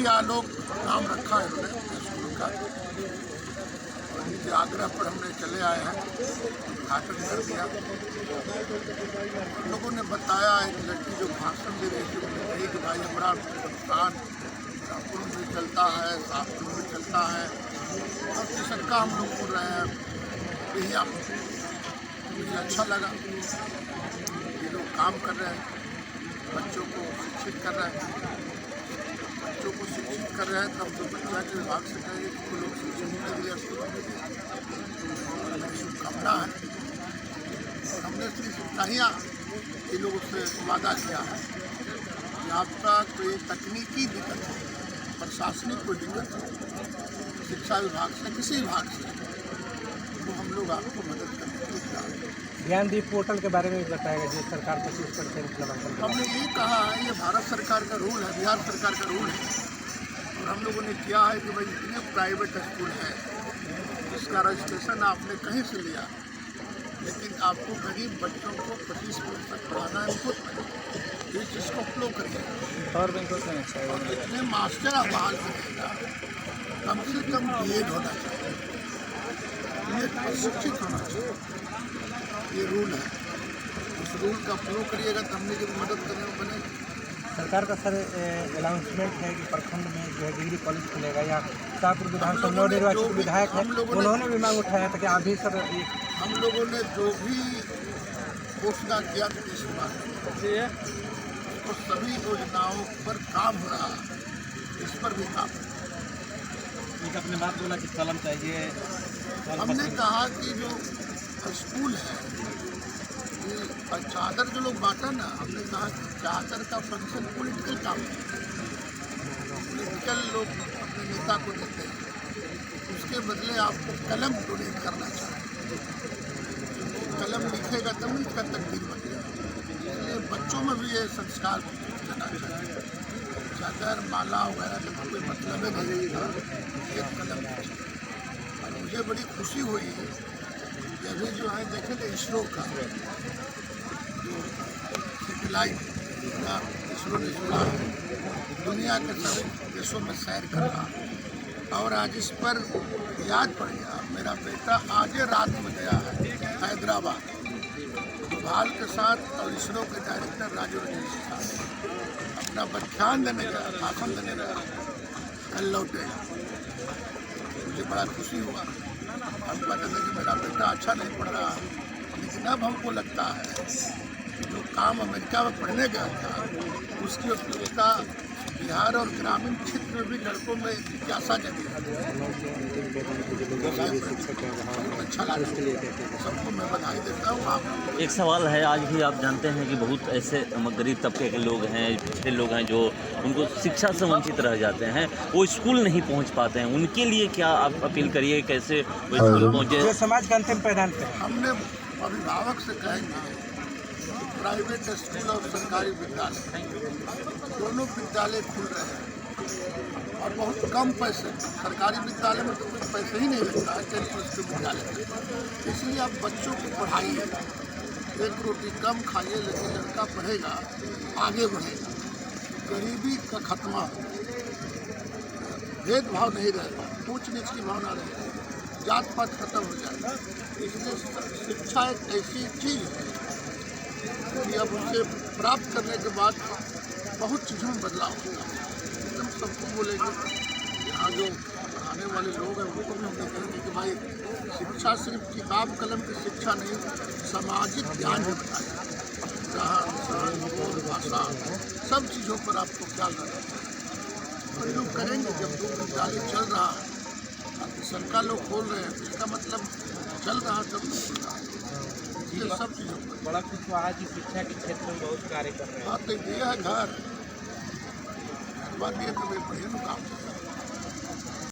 ही आलोक नाम रखा है उन्होंने स्कूल का। उनके आग्रह पर हमने चले आए हैं, उद्घाटन कर दिया। उन लोगों ने बताया एक लड़की जो भाषण दे रही थी उन्होंने कही कि भाई हमारा संस्थान रायपुर में चलता है, शाहपुर में चलता है और किसका हम लोग बोल रहे हैं बेहिया में। मुझे अच्छा लगा ये लोग काम कर रहे हैं, बच्चों को शिक्षित कर रहे हैं। बच्चों को शिक्षित कर रहे हैं तब तो बच्चा के विभाग से कहेंगे कि वो लोग शिक्षित होने के लिए स्कूल में मेरी शुभकामना है। और हमने सिर्फ इतना ही ये लोगों से वादा किया है कि आपका कोई तकनीकी दिक्कत हो, प्रशासनिक कोई दिक्कत हो, शिक्षा विभाग से किसी विभाग से, तो हम लोग आपको मदद करने के लिए तैयार हैं। ज्ञानदीप पोर्टल के बारे में भी बताएगा जो सरकार 25% नामांकन। हमने ये कहा है ये भारत सरकार का रूल है, बिहार सरकार का रूल है और हम लोगों ने किया है कि भाई इतने प्राइवेट स्कूल हैं जिसका रजिस्ट्रेशन आपने कहीं से लिया, लेकिन आपको गरीब बच्चों को 25% तक पढ़ाना है, खुद इस चीज़ को फ्लो करिए और बैंकों से और जितने मास्टर आप बहाल करिएगा कम से कम BEd होना चाहिए, शिक्षित होना चाहिए। ये रूल है, उस रूल का फ्लो करिएगा तो हमने जब मदद करने में बने। सरकार का सर अनाउंसमेंट है कि प्रखंड में जो है डिग्री कॉलेज खुलेगा या शाहपुर विधानसभा नवनिर्वाचित विधायक है उन्होंने भी मांग उठाया था कि अभी सर हम लोगों ने जो भी घोषणा किया था इस बार तो सभी योजनाओं पर काम हो रहा है, इस पर भी काम हो रहा है। अपने बात बोला कि कलम चाहिए। हमने कहा कि जो स्कूल है ये चादर जो लोग बांटा ना, हमने कहा कि चादर का फंक्शन पॉलिटिकल काम है, पॉलिटिकल लोग अपने नेता को देते हैं, उसके बदले आपको कलम डोनेट करना चाहिए। कलम लिखेगा तब इसका तकदीर बनेगा, इसलिए बच्चों में भी ये संस्कार देना चाहिए। चादर माला वगैरह का कोई मतलब नहीं था, एक कलम। मुझे बड़ी खुशी हुई है अभी जो है देखे थे इसरो का जो सैटेलाइट इसरो ने जुड़ा है दुनिया के सभी देशों में सैर कर रहा है और आज इस पर याद पड़ गया। मेरा बेटा आज रात में गया है हैदराबाद भोपाल के साथ और इसरो के डायरेक्टर राजू रंजन के साथ अपना व्याख्यान देने गया, भाषण देने गया, कल लौटे। मुझे बड़ा खुशी हुआ। हम कहते थे कि मेरा बेटा अच्छा नहीं पढ़ रहा, लेकिन अब हमको लगता है कि जो काम अमेरिका में पढ़ने गया था उसकी उपयोगिता बिहार और ग्रामीण क्षेत्र में भी लड़कों में जिज्ञासा जगी। अच्छा लगा, सबको मैं बधाई देता हूँ। आप एक सवाल है, आज भी आप जानते हैं कि बहुत ऐसे गरीब तबके के लोग हैं, पिछड़े लोग हैं जो उनको शिक्षा से वंचित रह जाते हैं, वो स्कूल नहीं पहुंच पाते हैं, उनके लिए क्या आप अपील करिए, कैसे वो स्कूल पहुंचे? समाज का अंतिम पैदान पे हमने अभिभावक से कहेंगे प्राइवेट स्कूल और सरकारी विद्यालय दोनों विद्यालय खुल रहे हैं और बहुत कम पैसे, सरकारी विद्यालय में तो कुछ पैसे ही नहीं लगता है 10+ के विद्यालय में, इसलिए आप बच्चों को पढ़ाइए, एक रोटी कम खाइए लेकिन लड़का पढ़ेगा आगे बढ़ेगा, गरीबी का खत्मा हो, भेदभाव नहीं रहेगा, ऊंच नीच की भावना रहेगी, जात पात खत्म हो जाएगा। इसलिए शिक्षा एक ऐसी चीज़ है कि अब उसे प्राप्त करने के बाद बहुत चीज़ों में बदलाव होगा। एकदम सबको बोलेंगे, यहाँ जो पढ़ाने वाले लोग हैं उनको भी हम कहेंगे कि भाई शिक्षा सिर्फ किताब कलम की शिक्षा नहीं, सामाजिक ज्ञान भी बताया, रहन सहन बोल भाषा सब चीज़ों पर आपको ख्याल रखना चाहिए। और लोग करेंगे जब दो विद्यालय चल रहा है, सरकार लोग खोल रहे हैं, इसका मतलब चल रहा है, सब लोग खुल रहा है, ये सब चीज़ों पर बड़ा खुश हुआ है कि शिक्षा के क्षेत्र में बहुत कार्य कर रहे हैं। हाँ तो ये है घर, बाद ये तो बढ़िया काम